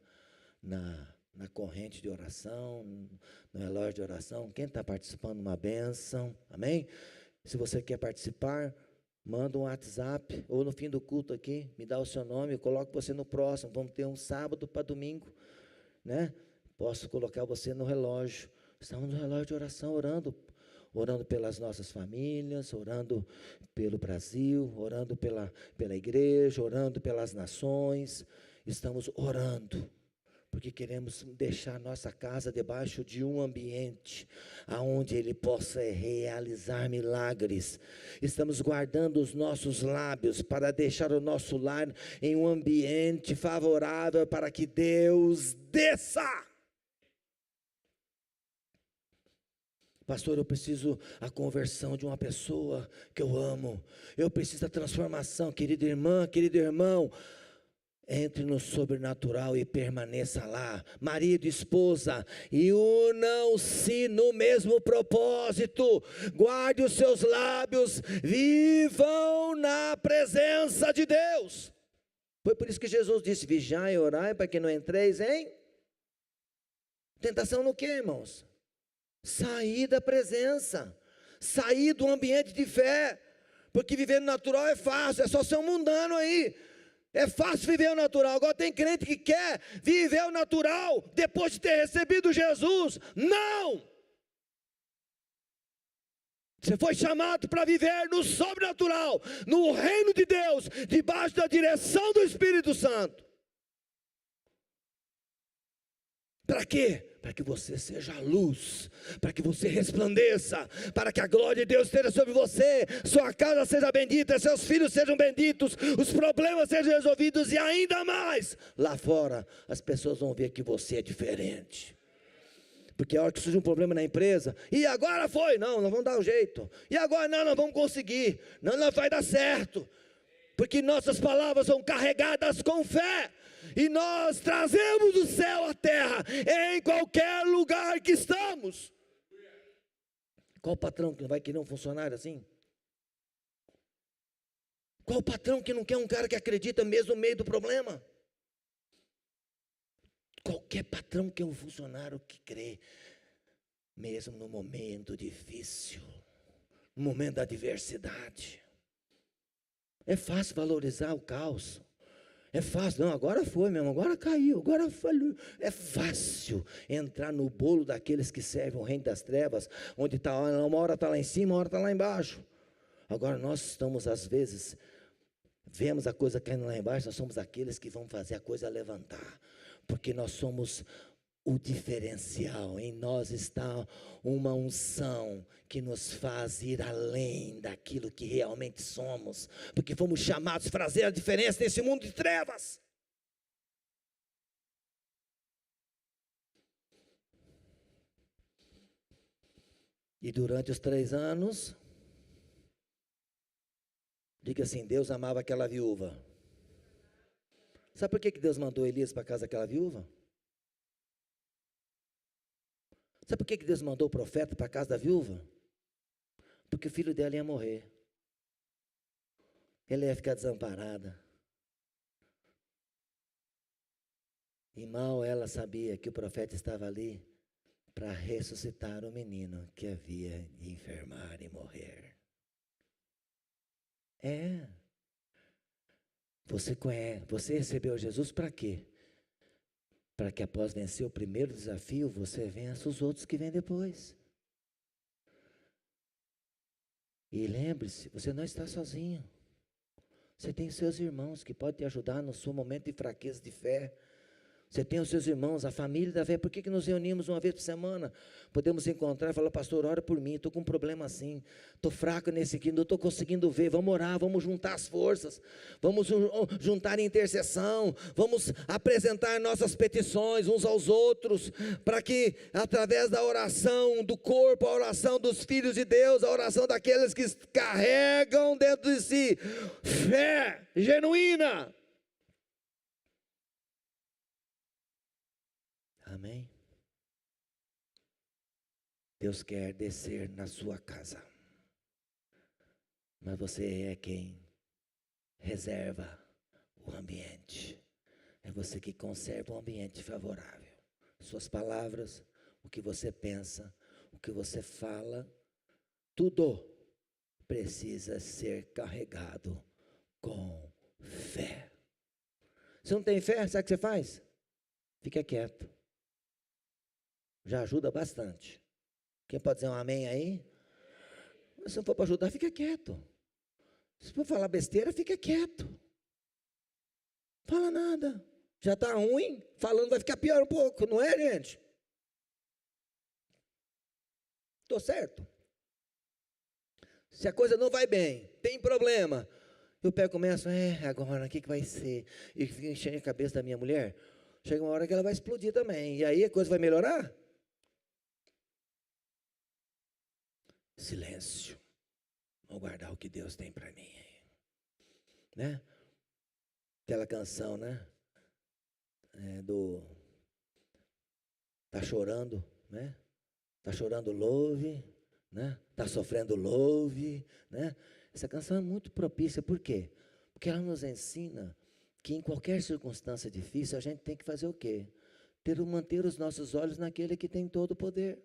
corrente de oração, no relógio de oração. Quem está participando, uma bênção, amém? Se você quer participar, manda um WhatsApp, ou no fim do culto aqui, me dá o seu nome, eu coloco você no próximo. Vamos ter um sábado para domingo, né? Posso colocar você no relógio. Estamos no relógio de oração, orando pelas nossas famílias, orando pelo Brasil, orando pela igreja, orando pelas nações. Estamos orando, porque queremos deixar nossa casa debaixo de um ambiente aonde Ele possa realizar milagres. Estamos guardando os nossos lábios para deixar o nosso lar em um ambiente favorável para que Deus desça. Pastor, eu preciso a conversão de uma pessoa que eu amo. Eu preciso da transformação, querida irmã, querido irmão. Entre no sobrenatural e permaneça lá. Marido e esposa, e unam-se no mesmo propósito. Guarde os seus lábios, vivam na presença de Deus. Foi por isso que Jesus disse: vigiai e orai para que não entreis em tentação. No que, irmãos? Sair da presença, sair do ambiente de fé, porque viver no natural é fácil, é só ser um mundano aí. É fácil viver o natural. Agora tem crente que quer viver o natural depois de ter recebido Jesus. Não! Você foi chamado para viver no sobrenatural, no reino de Deus, debaixo da direção do Espírito Santo. Para quê? Para que você seja luz, para que você resplandeça, para que a glória de Deus esteja sobre você, sua casa seja bendita, seus filhos sejam benditos, os problemas sejam resolvidos, e ainda mais, lá fora, as pessoas vão ver que você é diferente. Porque a hora que surge um problema na empresa, e agora foi, não, nós vamos dar um jeito, e agora não, nós vamos conseguir, não vai dar certo, porque nossas palavras são carregadas com fé, e nós trazemos do céu à terra, em qualquer lugar que estamos. Qual patrão que não vai querer um funcionário assim? Qual patrão que não quer um cara que acredita mesmo no meio do problema? Qualquer patrão quer um funcionário que crê, mesmo no momento difícil, no momento da adversidade. É fácil valorizar o caos. É fácil, não, agora foi mesmo, agora caiu, agora falhou. É fácil entrar no bolo daqueles que servem o reino das trevas, onde está, uma hora está lá em cima, uma hora está lá embaixo. Agora nós estamos, às vezes, vemos a coisa caindo lá embaixo, nós somos aqueles que vão fazer a coisa levantar, porque nós somos o diferencial. Em nós está uma unção que nos faz ir além daquilo que realmente somos, porque fomos chamados para fazer a diferença nesse mundo de trevas. E durante os 3 anos, diga assim, Deus amava aquela viúva. Sabe por que Deus mandou Elias para casa daquela viúva? Sabe por que Deus mandou o profeta para a casa da viúva? Porque o filho dela ia morrer. Ela ia ficar desamparada. E mal ela sabia que o profeta estava ali para ressuscitar o menino que havia de enfermar e morrer. Você recebeu Jesus para quê? Para que após vencer o primeiro desafio, você vença os outros que vêm depois. E lembre-se, você não está sozinho. Você tem seus irmãos que podem te ajudar no seu momento de fraqueza de fé. Você tem os seus irmãos, a família da fé. Por que nos reunimos uma vez por semana? Podemos encontrar e falar, pastor, ora por mim, estou com um problema assim, estou fraco nesse aqui, não estou conseguindo ver, vamos orar, vamos juntar as forças, vamos juntar em intercessão, vamos apresentar nossas petições uns aos outros, para que através da oração do corpo, a oração dos filhos de Deus, a oração daqueles que carregam dentro de si fé genuína. Amém? Deus quer descer na sua casa, mas você é quem reserva o ambiente, é você que conserva o ambiente favorável. Suas palavras, o que você pensa, o que você fala, tudo precisa ser carregado com fé. Se não tem fé, sabe o que você faz? Fica quieto. Já ajuda bastante. Quem pode dizer um amém aí? Mas se não for para ajudar, fica quieto. Se for falar besteira, fica quieto. Fala nada. Já está ruim, falando vai ficar pior um pouco, não é, gente? Estou certo? Se a coisa não vai bem, tem problema, e o pé começa, agora o que vai ser? E fica enchendo a cabeça da minha mulher, chega uma hora que ela vai explodir também, e aí a coisa vai melhorar? Silêncio, vou guardar o que Deus tem para mim, né? Aquela canção, né? Tá chorando, né? Tá chorando, louve, né? Tá sofrendo, louve, né? Essa canção é muito propícia, por quê? Porque ela nos ensina que em qualquer circunstância difícil, a gente tem que fazer o quê? Manter os nossos olhos naquele que tem todo o poder.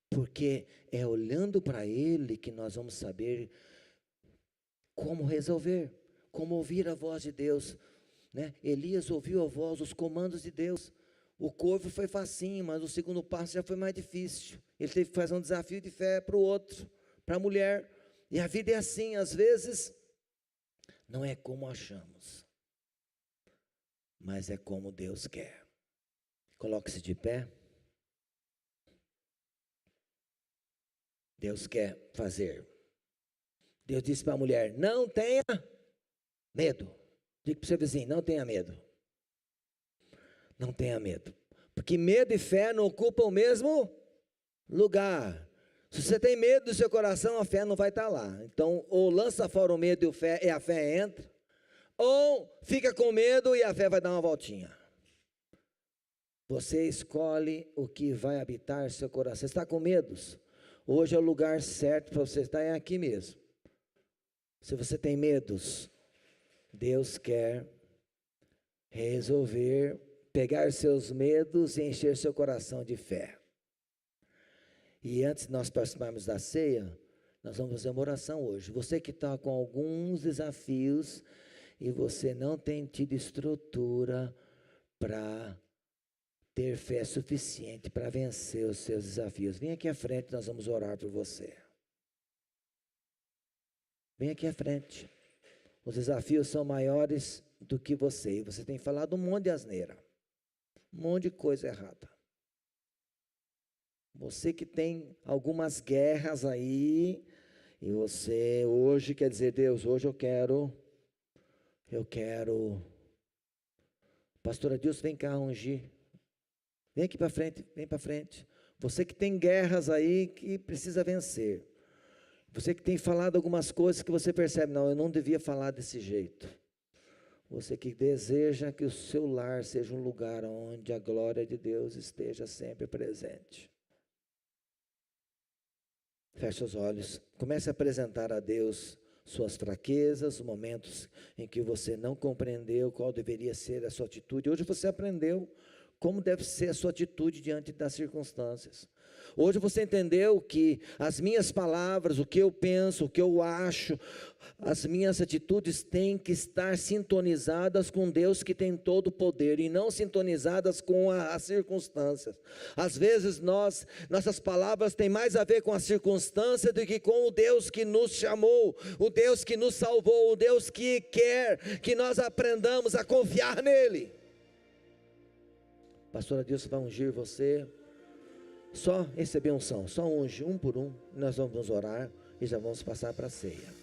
Porque é olhando para Ele que nós vamos saber como resolver, como ouvir a voz de Deus, né? Elias ouviu a voz, os comandos de Deus. O corvo foi facinho, mas o segundo passo já foi mais difícil. Ele teve que fazer um desafio de fé para o outro, para a mulher. E a vida é assim, às vezes, não é como achamos, mas é como Deus quer. Coloque-se de pé. Deus quer fazer. Deus disse para a mulher, não tenha medo. Diga para o seu vizinho, não tenha medo. Não tenha medo. Porque medo e fé não ocupam o mesmo lugar. Se você tem medo do seu coração, a fé não vai estar lá. Então, ou lança fora o medo e a fé entra, ou fica com medo e a fé vai dar uma voltinha. Você escolhe o que vai habitar seu coração. Você está com medos? Hoje é o lugar certo para você estar, é aqui mesmo. Se você tem medos, Deus quer resolver, pegar seus medos e encher seu coração de fé. E antes de nós participarmos da ceia, nós vamos fazer uma oração hoje. Você que está com alguns desafios e você não tem tido estrutura para ter fé suficiente para vencer os seus desafios, vem aqui à frente, nós vamos orar por você. Vem aqui à frente. Os desafios são maiores do que você. E você tem falado um monte de asneira, um monte de coisa errada. Você que tem algumas guerras aí, e você hoje quer dizer, Deus, hoje eu quero, pastora Dilson, vem cá ungir. Vem aqui para frente, vem para frente. Você que tem guerras aí que precisa vencer. Você que tem falado algumas coisas que você percebe, não, eu não devia falar desse jeito. Você que deseja que o seu lar seja um lugar onde a glória de Deus esteja sempre presente. Feche os olhos, comece a apresentar a Deus suas fraquezas, momentos em que você não compreendeu qual deveria ser a sua atitude. Hoje você aprendeu como deve ser a sua atitude diante das circunstâncias. Hoje você entendeu que as minhas palavras, o que eu penso, o que eu acho, as minhas atitudes têm que estar sintonizadas com Deus que tem todo o poder e não sintonizadas com as circunstâncias. Às vezes nossas palavras têm mais a ver com a circunstância do que com o Deus que nos chamou, o Deus que nos salvou, o Deus que quer que nós aprendamos a confiar nele. Pastora Dilson vai ungir você. Só receber unção, só unge, um por um. Nós vamos orar e já vamos passar para a ceia.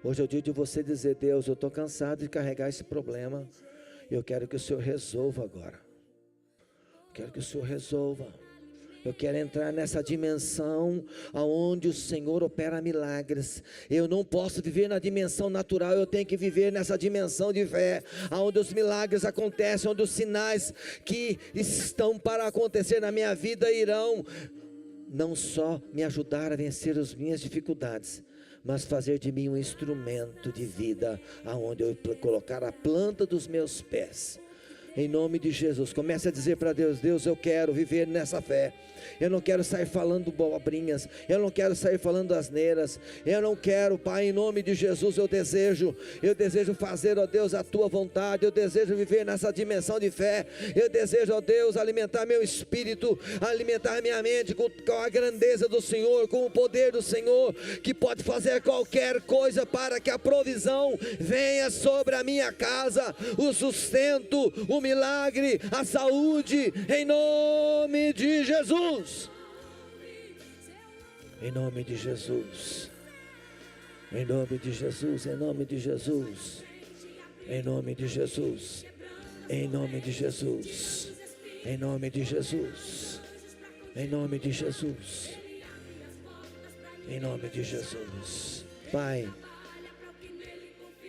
Hoje é o dia de você dizer, Deus, eu estou cansado de carregar esse problema. Eu quero que o Senhor resolva agora. Quero que o Senhor resolva. Eu quero entrar nessa dimensão onde o Senhor opera milagres. Eu não posso viver na dimensão natural, eu tenho que viver nessa dimensão de fé, onde os milagres acontecem, onde os sinais que estão para acontecer na minha vida irão não só me ajudar a vencer as minhas dificuldades, mas fazer de mim um instrumento de vida, aonde eu colocar a planta dos meus pés. Em nome de Jesus, comece a dizer para Deus: Deus, eu quero viver nessa fé. Eu não quero sair falando bobrinhas, eu não quero sair falando asneiras, eu não quero, Pai, em nome de Jesus, eu desejo fazer, ó Deus, a Tua vontade, eu desejo viver nessa dimensão de fé, eu desejo, ó Deus, alimentar meu espírito, alimentar minha mente com a grandeza do Senhor, com o poder do Senhor, que pode fazer qualquer coisa para que a provisão venha sobre a minha casa, o sustento, o milagre, a saúde, em nome de Jesus. Em nome de Jesus, em nome de Jesus, em nome de Jesus, em nome de Jesus, em nome de Jesus, em nome de Jesus, em nome de Jesus, em nome de Jesus. Pai,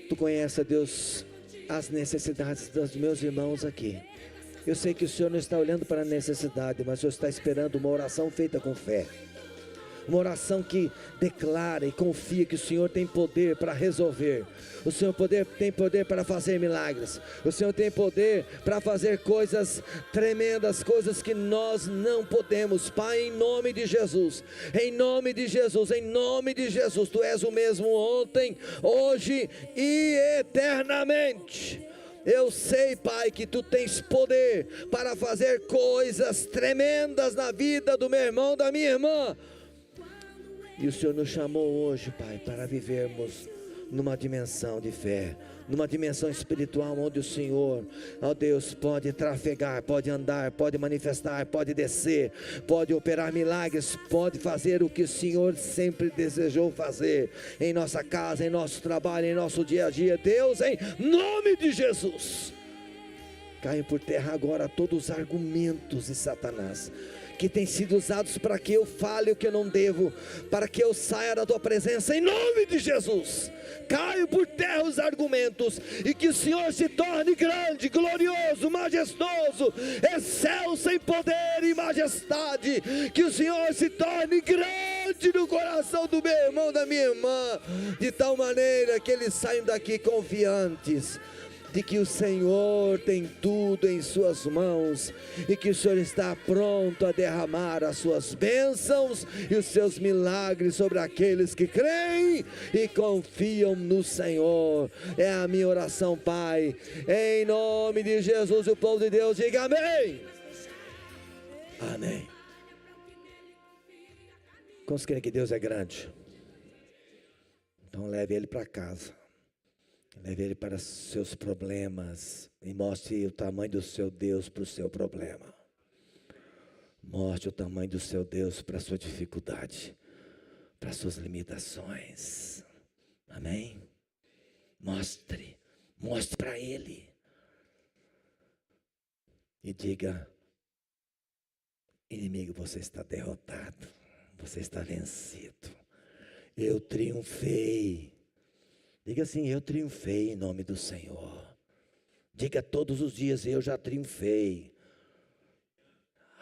Tu conheces, Deus, as necessidades dos meus irmãos aqui. Eu sei que o Senhor não está olhando para a necessidade, mas o Senhor está esperando uma oração feita com fé. Uma oração que declara e confia que o Senhor tem poder para resolver. O Senhor tem poder para fazer milagres. O Senhor tem poder para fazer coisas tremendas, coisas que nós não podemos. Pai, em nome de Jesus, em nome de Jesus, em nome de Jesus, Tu és o mesmo ontem, hoje e eternamente. Eu sei, Pai, que Tu tens poder para fazer coisas tremendas na vida do meu irmão, da minha irmã. E o Senhor nos chamou hoje, Pai, para vivermos numa dimensão de fé, numa dimensão espiritual, onde o Senhor, ó Deus, pode trafegar, pode andar, pode manifestar, pode descer, pode operar milagres, pode fazer o que o Senhor sempre desejou fazer em nossa casa, em nosso trabalho, em nosso dia a dia. Deus, em nome de Jesus, caem por terra agora todos os argumentos de Satanás, que têm sido usados para que eu fale o que eu não devo, para que eu saia da Tua presença, em nome de Jesus. Caio por terra os argumentos, e que o Senhor se torne grande, glorioso, majestoso, excelso em poder e majestade. Que o Senhor se torne grande no coração do meu irmão, da minha irmã, de tal maneira que eles saiam daqui confiantes de que o Senhor tem tudo em suas mãos, e que o Senhor está pronto a derramar as suas bênçãos e os seus milagres sobre aqueles que creem e confiam no Senhor. É a minha oração, Pai, em nome de Jesus. O povo de Deus diga amém. Amém. Quantos creem que Deus é grande? Então leve ele para casa. Leve ele para os seus problemas e mostre o tamanho do seu Deus para o seu problema. Mostre o tamanho do seu Deus para a sua dificuldade, para as suas limitações. Amém? Mostre para Ele. E diga: inimigo, você está derrotado, você está vencido. Eu triunfei. Diga assim: eu triunfei em nome do Senhor. Diga todos os dias: eu já triunfei.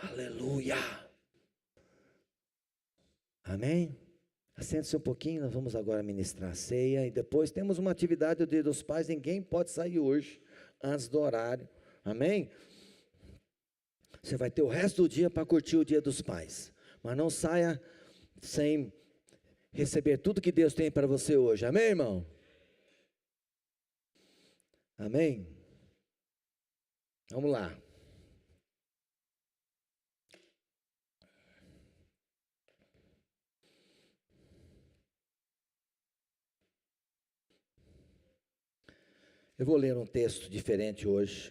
Aleluia. Amém? Assente-se um pouquinho, nós vamos agora ministrar a ceia. E depois temos uma atividade do Dia dos Pais. Ninguém pode sair hoje, antes do horário. Amém? Você vai ter o resto do dia para curtir o Dia dos Pais. Mas não saia sem receber tudo que Deus tem para você hoje. Amém, irmão? Amém? Vamos lá. Eu vou ler um texto diferente hoje.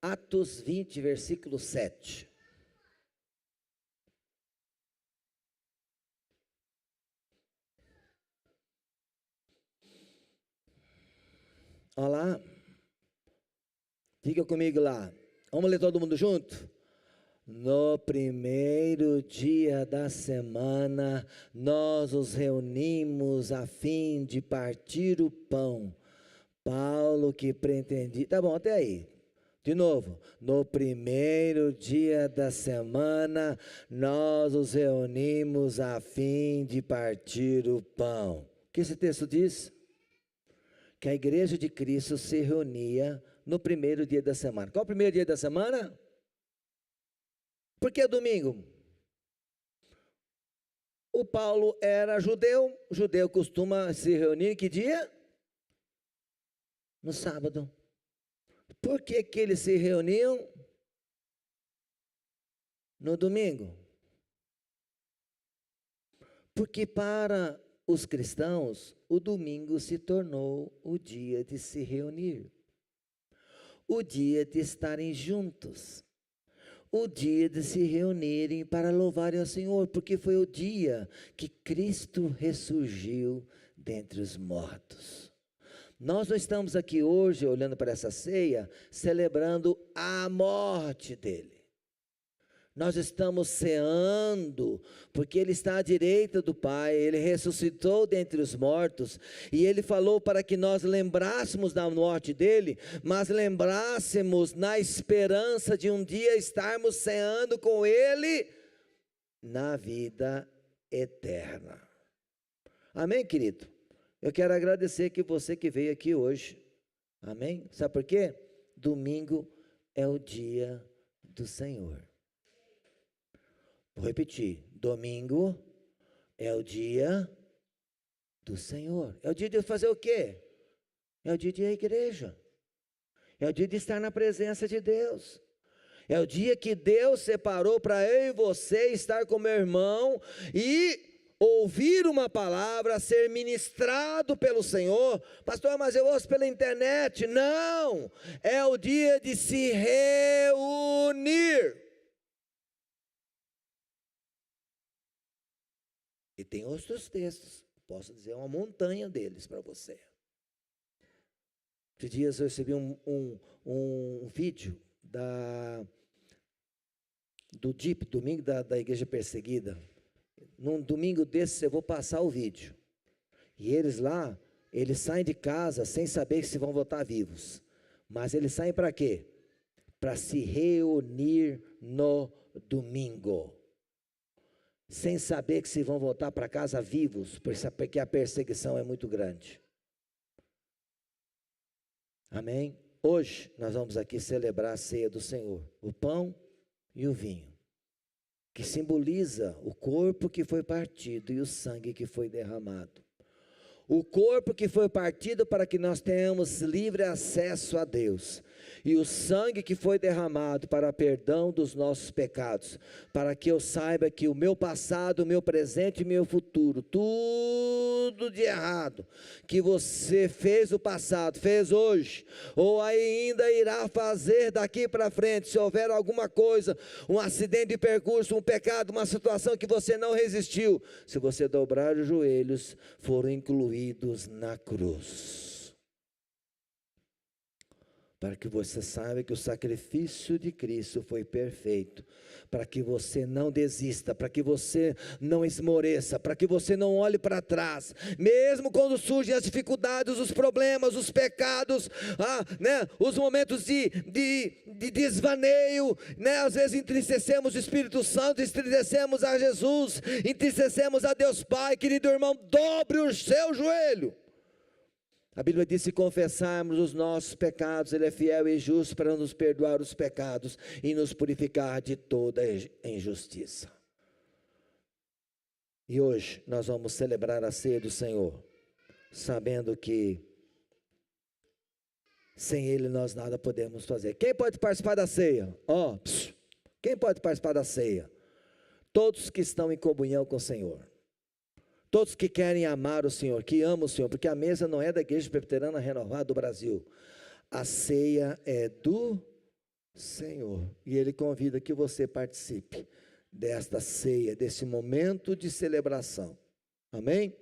Atos 20, versículo 7. Olha lá, fica comigo lá, vamos ler todo mundo junto? No primeiro dia da semana, nós os reunimos a fim de partir o pão. Paulo que pretendia, tá bom, até aí, de novo. No primeiro dia da semana, nós os reunimos a fim de partir o pão. O que esse texto diz? que a igreja de Cristo se reunia no primeiro dia da semana. Qual é o primeiro dia da semana? Por que domingo? O Paulo era judeu, judeu costuma se reunir em que dia? No sábado. Por que que eles se reuniam no domingo? Porque para os cristãos, o domingo se tornou o dia de se reunir, o dia de estarem juntos, o dia de se reunirem para louvarem ao Senhor, porque foi o dia que Cristo ressurgiu dentre os mortos. Nós não estamos aqui hoje, olhando para essa ceia, celebrando a morte dele. Nós estamos ceando, porque Ele está à direita do Pai, Ele ressuscitou dentre os mortos, e Ele falou para que nós lembrássemos da morte dEle, mas lembrássemos na esperança de um dia estarmos ceando com Ele na vida eterna. Amém, querido? Eu quero agradecer que você que veio aqui hoje, amém? Sabe por quê? Domingo é o dia do Senhor. Vou repetir, domingo é o dia do Senhor. É o dia de fazer o quê? É o dia de ir à igreja. É o dia de estar na presença de Deus. É o dia que Deus separou para eu e você estar com meu irmão e ouvir uma palavra, ser ministrado pelo Senhor. Pastor, mas eu ouço pela internet. Não, é o dia de se reunir. E tem outros textos, posso dizer uma montanha deles para você. Esses dias eu recebi um vídeo do DIP, domingo da igreja perseguida. Num domingo desse eu vou passar o vídeo. E eles lá, eles saem de casa sem saber se vão voltar vivos. Mas eles saem para quê? Para se reunir no domingo. Sem saber que se vão voltar para casa vivos, porque a perseguição é muito grande. Amém? Hoje nós vamos aqui celebrar a ceia do Senhor, o pão e o vinho, que simboliza o corpo que foi partido e o sangue que foi derramado. O corpo que foi partido para que nós tenhamos livre acesso a Deus, e o sangue que foi derramado para perdão dos nossos pecados, para que eu saiba que o meu passado, o meu presente e o meu futuro, tudo de errado que você fez no passado, fez hoje, ou ainda irá fazer daqui para frente, se houver alguma coisa, um acidente de percurso, um pecado, uma situação que você não resistiu, se você dobrar os joelhos, foram incluídos na cruz. Para que você saiba que o sacrifício de Cristo foi perfeito, para que você não desista, para que você não esmoreça, para que você não olhe para trás, mesmo quando surgem as dificuldades, os problemas, os pecados, os momentos de desvaneio, às vezes entristecemos o Espírito Santo, entristecemos a Jesus, entristecemos a Deus Pai. Querido irmão, dobre o seu joelho. A Bíblia diz: se confessarmos os nossos pecados, Ele é fiel e justo para nos perdoar os pecados e nos purificar de toda injustiça. E hoje nós vamos celebrar a ceia do Senhor, sabendo que sem Ele nós nada podemos fazer. Quem pode participar da ceia? Quem pode participar da ceia? Todos que estão em comunhão com o Senhor. Todos que querem amar o Senhor, que amam o Senhor, porque a mesa não é da Igreja Presbiteriana Renovada do Brasil. A ceia é do Senhor. E Ele convida que você participe desta ceia, desse momento de celebração. Amém?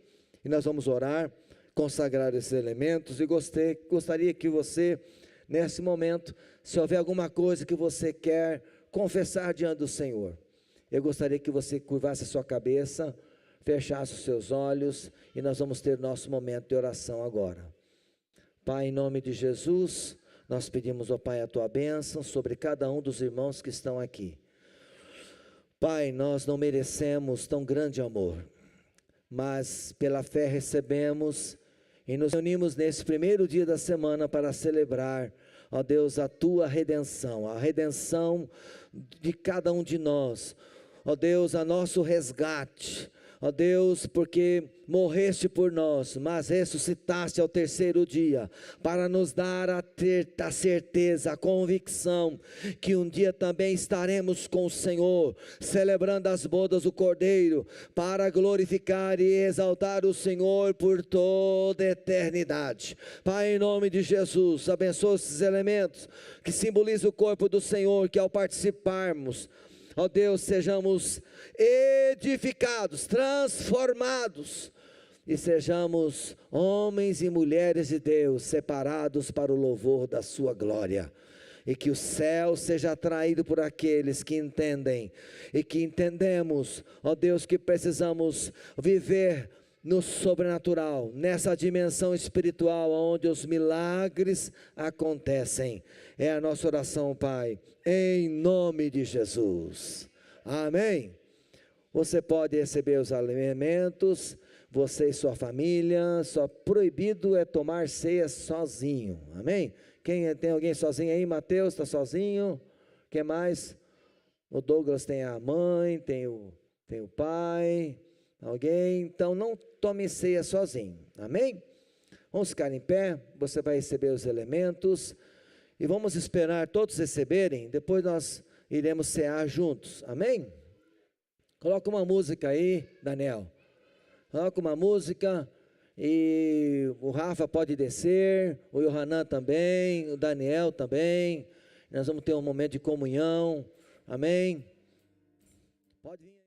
E nós vamos orar, consagrar esses elementos, e gostaria que você, nesse momento, se houver alguma coisa que você quer confessar diante do Senhor, eu gostaria que você curvasse a sua cabeça, fechasse os seus olhos, e nós vamos ter nosso momento de oração agora. Pai, em nome de Jesus, nós pedimos, ó Pai, a Tua bênção sobre cada um dos irmãos que estão aqui. Pai, nós não merecemos tão grande amor, mas pela fé recebemos, E nos reunimos nesse primeiro dia da semana para celebrar, ó Deus, a tua redenção, a redenção de cada um de nós, ó Deus, a nosso resgate, ó Deus, porque morreste por nós, mas ressuscitaste ao terceiro dia, para nos dar a certeza, a convicção, que um dia também estaremos com o Senhor, celebrando as bodas do Cordeiro, para glorificar e exaltar o Senhor por toda a eternidade. Pai, em nome de Jesus, abençoa esses elementos, que simbolizam o corpo do Senhor, que ao participarmos, ó Deus, sejamos edificados, transformados, e sejamos homens e mulheres de Deus, separados para o louvor da sua glória, e que o céu seja atraído por aqueles que entendem, e que entendemos, ó Deus, que precisamos viver no sobrenatural, nessa dimensão espiritual, onde os milagres acontecem. É a nossa oração, Pai, em nome de Jesus, amém. Você pode receber os alimentos, você e sua família. Só proibido é tomar ceia sozinho, amém. Tem alguém sozinho aí? Mateus está sozinho? Quem mais? O Douglas tem a mãe, tem o pai. Alguém? Então não tome ceia sozinho, amém? Vamos ficar em pé, você vai receber os elementos, e vamos esperar todos receberem, depois nós iremos cear juntos, amém? Coloca uma música aí, Daniel, coloca uma música, e o Rafa pode descer, o Yohanan também, o Daniel também, nós vamos ter um momento de comunhão, amém? Pode vir.